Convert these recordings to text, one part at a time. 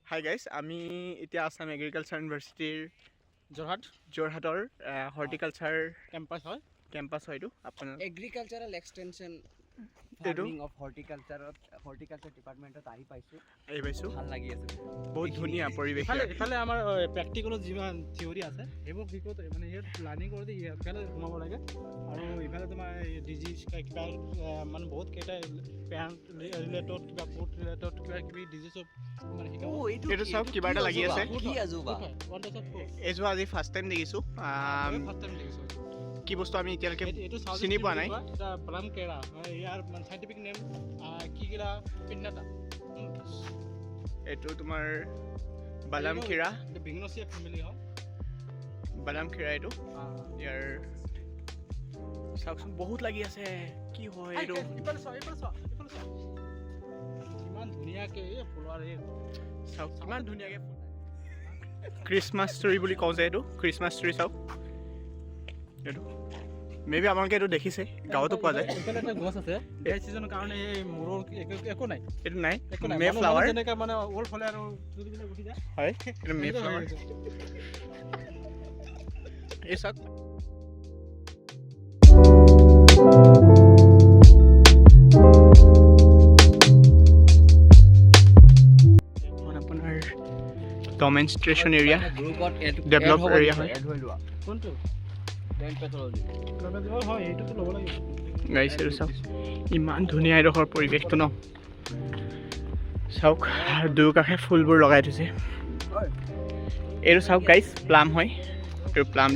Hi guys, আমি এতিয়া Assam agriculture ইউনিভাৰ্চিটিৰ যোৰহাটৰ হৰ্টিকালচাৰ কেম্পাছ হয় এইটো আপোনাৰ agricultural extension farming of horticulture ডিপাৰ্টমেণ্টত আহি পাইছোঁ ভাল লাগি আছে বহুত ধুনীয়া পৰিৱেশ ইফালে আমাৰ প্ৰেক্টিকেলত যিমান থিয়ৰী আছে সেইবোৰ শিকোঁতে মানে ইয়াত লাৰ্ণিং কৰোঁতে ইফালে সোমাব লাগে আৰু ইফালে তোমাৰ ডিজিজ কিবা মানে বহুত কেইটা পেৰেণ্ট ৰিলেটেড কিবা ফুড ৰিলেটেড কিবা কিবি ডিজিজত মানে শিকাব। এইটো চাওক কিবা এটা লাগি আছে এইযোৰ আজি ফাৰ্ষ্ট টাইম দেখিছোঁ কি বস্তু আমি এতিয়ালৈকে চিনি পোৱা নাই এটা প্লাম কেৰা ইয়াৰ চাইণ্টিফিক নেম কিগিলা পিন্নাটা এইটো তোমাৰ বাদাম খিৰা বিগনচিয়া ফেমিলি হয় বাদাম খিৰা এইটো ইয়াৰ চাওকচোন বহুত লাগি আছে কি হয় এইটো ইমান ধুনীয়াকৈ ফুলৰ চাওক কিমান ধুনীয়াকৈ ক্ৰিছমাছ ট্ৰী বুলি কওঁ যে এইটো ক্ৰিছমাছ ট্ৰী চাওক এইটো মেবি আপোনালোকে এইটো দেখিছে গাঁৱতো পোৱা যায় এটা গছ আছে এই ছিজনৰ কাৰণে এই মূৰৰ একো নাই এইটো নাই একো নাই মে ফ্লাৱাৰ যেনেকৈ মানে ওল্ড ফলে আৰু চুলিবিলাক উঠি যায় হয় এইটো মে ফ্লাৱাৰ এই চাওক আপোনাৰ ডেমনষ্ট্ৰেশ্যন এৰিয়া ডেভেলপ এৰিয়া হয় কোনটো হয় এইটোতো ল'ব লাগিব গাইছ এইটো চাওক ইমান ধুনীয়া এডোখৰ পৰিৱেশটো ন চাওক দুয়োকাষে ফুলবোৰ লগাই থৈছে এইটো চাওক গাইছ প্লাম হয় এইটো প্লাম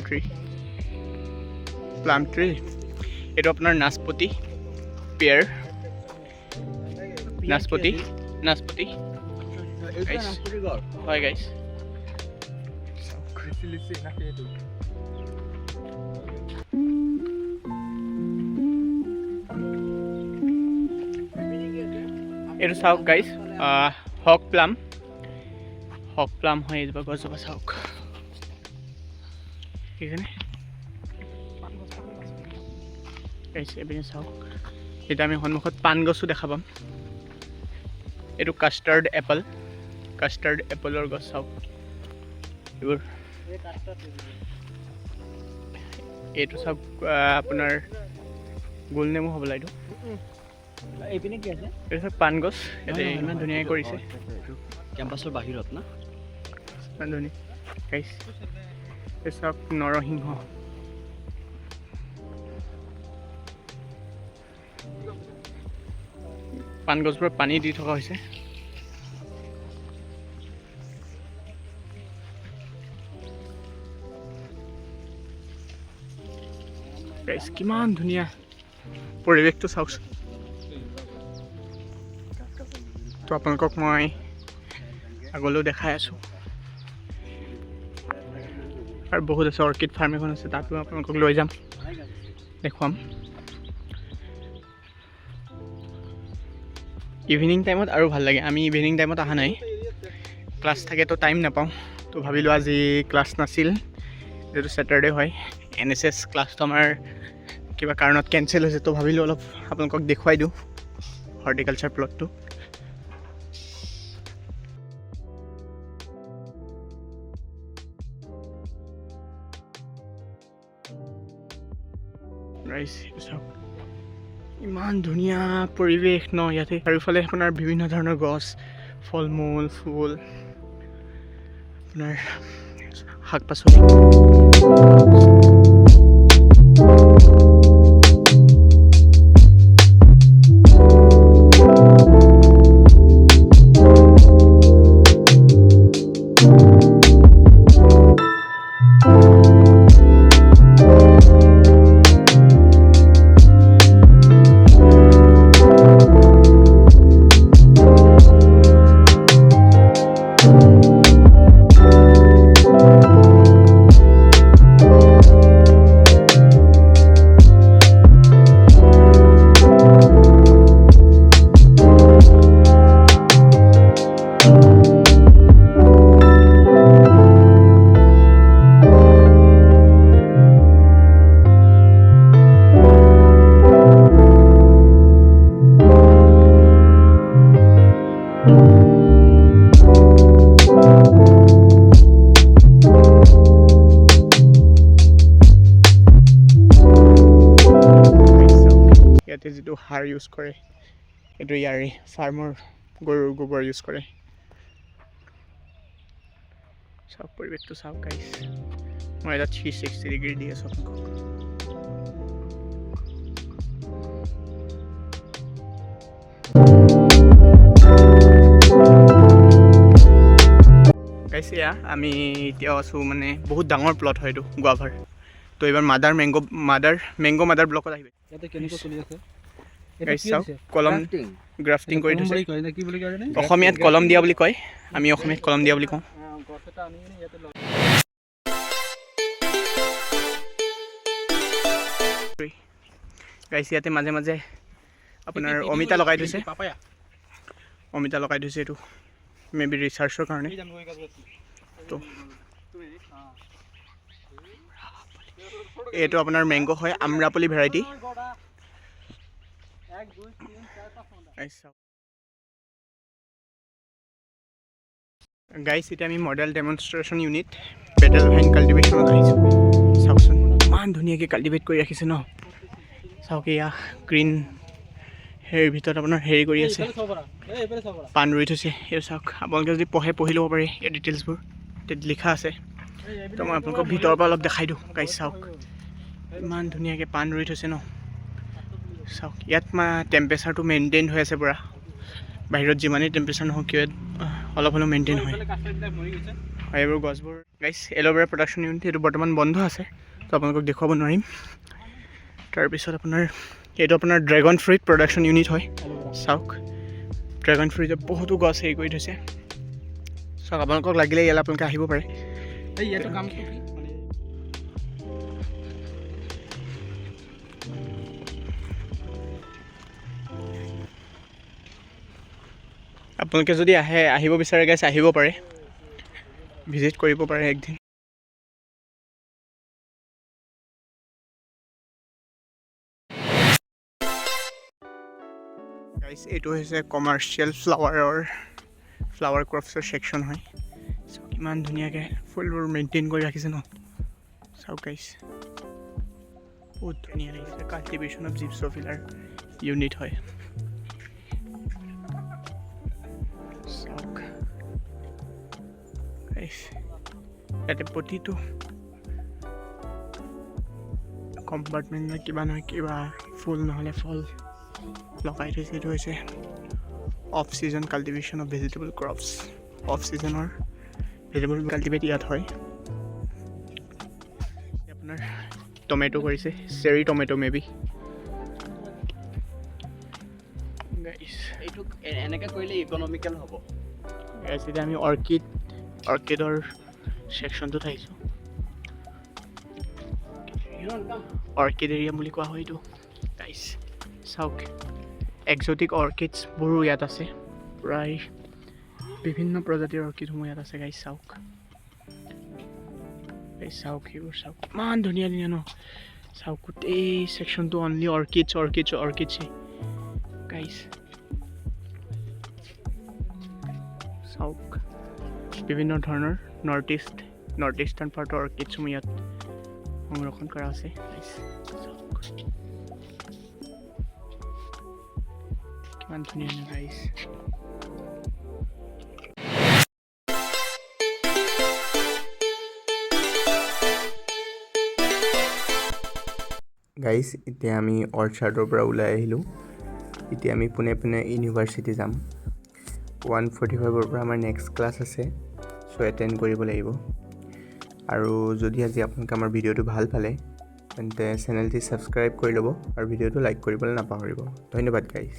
ট্ৰী এইটো আপোনাৰ নাচপতি পেয়াৰ নাচপতি হয় গাইছ এইটো চাওক গাইছ হক প্লাম হয় এইজোপা গছজোপা চাওক সেইকাৰণে এইপিনে চাওক এতিয়া আমি সন্মুখত পাণ গছো দেখা পাম এইটো কাষ্টাৰ্ড এপলৰ গছ চাওক এইবোৰ এইটো চাওক আপোনাৰ গোলনেমু হ'বলা এইটো এইপিনে কি আছে এইটো চাওক পাণ গছ ইয়াতে ইমান ধুনীয়াকৈ কৰিছে কেম্পাছৰ বাহিৰত না ইমান ধুনীয়া গাইছ এই চাওক নৰসিংহ পাণ গছবোৰত পানী দি থকা হৈছে গাইছ কিমান ধুনীয়া পৰিৱেশটো চাওকচোন তো আপোনালোকক মই আগলৈও দেখাই আছোঁ আৰু বহুত আছে অৰ্কিড ফাৰ্ম এখন আছে তাতো আপোনালোকক লৈ যাম দেখুৱাম ইভিনিং টাইমত আৰু ভাল লাগে আমি ইভিনিং টাইমত অহা নাই ক্লাছ থাকে তো টাইম নাপাওঁ তো ভাবিলোঁ আজি ক্লাছ নাছিল যিহেতু ছেটাৰডে হয় NSS ক্লাছটো আমাৰ কিবা কাৰণত কেঞ্চেল হৈছে তো ভাবিলোঁ অলপ আপোনালোকক দেখুৱাই দিওঁ হৰ্টিকালচাৰ প্লটটো ইমান ধুনীয়া পৰিৱেশ ন ইয়াতে চাৰিওফালে আপোনাৰ বিভিন্ন ধৰণৰ গছ ফল মূল ফুল আপোনাৰ শাক পাচলি এইটো সাৰ ইউজ কৰে, এইটো ইয়াৰে ফাৰ্মৰ গৰুৰ গোবৰ ইউজ কৰে। চাওক পৰিৱেশটো চাওক গাইছ, মই এটা 360 ডিগ্ৰী দি আছোঁ আপোনালোকক। গাইছ এয়া আমি এতিয়া আছোঁ মানে বহুত ডাঙৰ প্লট হয় এইটো গুৱাভাৰ। তো এইবাৰ মাদাৰ ব্লকত আহিব। ইয়াতে কেনেকৈ চলি আছে গাইছ চাওক কলম গ্ৰাফটিং কৰি থৈছে। কি বুলি কয় অসমীয়াত কলম দিয়া বুলি কয়, আমি অসমীয়াত কলম দিয়া বুলি কওঁ। গছ এটা আনি কিনে ইয়াতে গাইছ ইয়াতে মাজে মাজে আপোনাৰ অমিতা লগাই থৈছে, পাপায়া অমিতা লগাই থৈছে, এইটো মে বি ৰিচাৰ্চৰ কাৰণে। তো এইটো আপোনাৰ মেংগ' হয়, আমৰাপলি ভেৰাইটি। গাইছ এতিয়া আমি model demonstration unit betel vine কাল্টিভেশ্যনত আহিছোঁ। চাওকচোন ইমান ধুনীয়াকৈ কাল্টিভেট কৰি ৰাখিছে ন। চাওক এয়া গ্ৰীণ হেৰিৰ ভিতৰত আপোনাৰ হেৰি কৰি আছে, পাণ ৰুই থৈছে। এইটো চাওক, আপোনালোকে যদি পঢ়ি ল'ব পাৰে এই ডিটেইলছবোৰ, তাত লিখা আছে। তো মই আপোনালোকক ভিতৰৰ পৰা অলপ দেখাই দিওঁ। গাইছ চাওক ইমান ধুনীয়াকৈ পাণ ৰুই থৈছে ন। চাওক ইয়াত টেম্পাৰেচাৰটো মেইনটেইন হৈ আছে পূৰা, বাহিৰত যিমানেই টেম্পাৰেচাৰ নহওক কিয় অলপ হ'লেও মেইনটেইন হয়। এইবোৰ গছবোৰ গাইছ এল'ভেৰা প্ৰডাকশ্যন ইউনিট, এইটো বৰ্তমান বন্ধ আছে, তো আপোনালোকক দেখুৱাব নোৱাৰিম। তাৰপিছত এইটো আপোনাৰ ড্ৰেগন ফ্ৰুইট প্ৰডাকশ্যন ইউনিট হয়। চাওক ড্ৰেগন ফ্ৰুইটৰ বহুতো গছ হেৰি কৰি থৈছে। চাওক আপোনালোকক লাগিলে ইয়ালৈ আপোনালোকে আহিব পাৰে। ইয়াতে কামটো কি মানে আপোনালোকে যদি আহিব বিচাৰে গাইছ আহিব পাৰে, ভিজিট কৰিব পাৰে একদিন। গাইছ এইটো হৈছে কমাৰ্চিয়েল ফ্লাৱাৰ ক্ৰপছৰ ছেকশ্যন হয়। চাওক ইমান ধুনীয়াকৈ ফুলবোৰ মেইনটেইন কৰি ৰাখিছে ন। চাওক গাইছ বহুত ধুনীয়া লাগিছে। কাল্টিভেশ্যন অফ জিপছ'ফিলাৰ ইউনিট হয়। চাওক গাইছ ইয়াতে প্ৰতিটো কম্পাৰ্টমেণ্ট কিবা নহয় কিবা ফুল নহ'লে ফল লগাই থৈছে। এইটো হৈছে of season cultivation of vegetable crops. Of ছিজনৰ ভেজিটেবল কাল্টিভেট ইয়াত হয়। আপোনাৰ টমেটো কৰিছে, চেৰি টমেটো মে বি। গাইছ এইটো এনেকৈ কৰিলে ইকনমিকেল হ'ব। গাইছ এতিয়া আমি অৰ্কিডৰ ছেকশ্যনটোত আহিছোঁ। অৰ্কিড এৰিয়া বুলি কোৱা হয় এইটো। গাইছ চাওক এক্সটিক অৰ্কিডছবোৰো ইয়াত আছে, প্ৰায় বিভিন্ন প্ৰজাতিৰ অৰ্কিডসমূহ ইয়াত আছে। গাইছ চাওক সেইবোৰ চাওক ইমান ধুনীয়া ন। চাওক গোটেই ছেকশ্যনটো অনলি অৰ্কিডছে গাইছ। চাওক বিভিন্ন ধৰণৰ নৰ্থ ইষ্টাৰ্ণ পাৰ্টৰ অৰ্কিডছসমূহ ইয়াত সংৰক্ষণ কৰা আছে। কিমান ধুনীয়া গাইছ। গাইছ এতিয়া আমি অৰ্চাৰ্ডৰ পৰা ওলাই আহিলোঁ। এতিয়া আমি পোনে ইউনিভাৰ্চিটি যাম। 1:45 পৰা আমাৰ নেক্সট ক্লাছ আছে, চ' এটেণ্ড কৰিব লাগিব। আৰু যদি আজি আপোনালোকে আমাৰ ভিডিঅ'টো ভাল পালে তেন্তে চেনেলটি ছাবস্ক্ৰাইব কৰি ল'ব আৰু ভিডিঅ'টো লাইক কৰিবলৈ নাপাহৰিব। ধন্যবাদ গাইছ।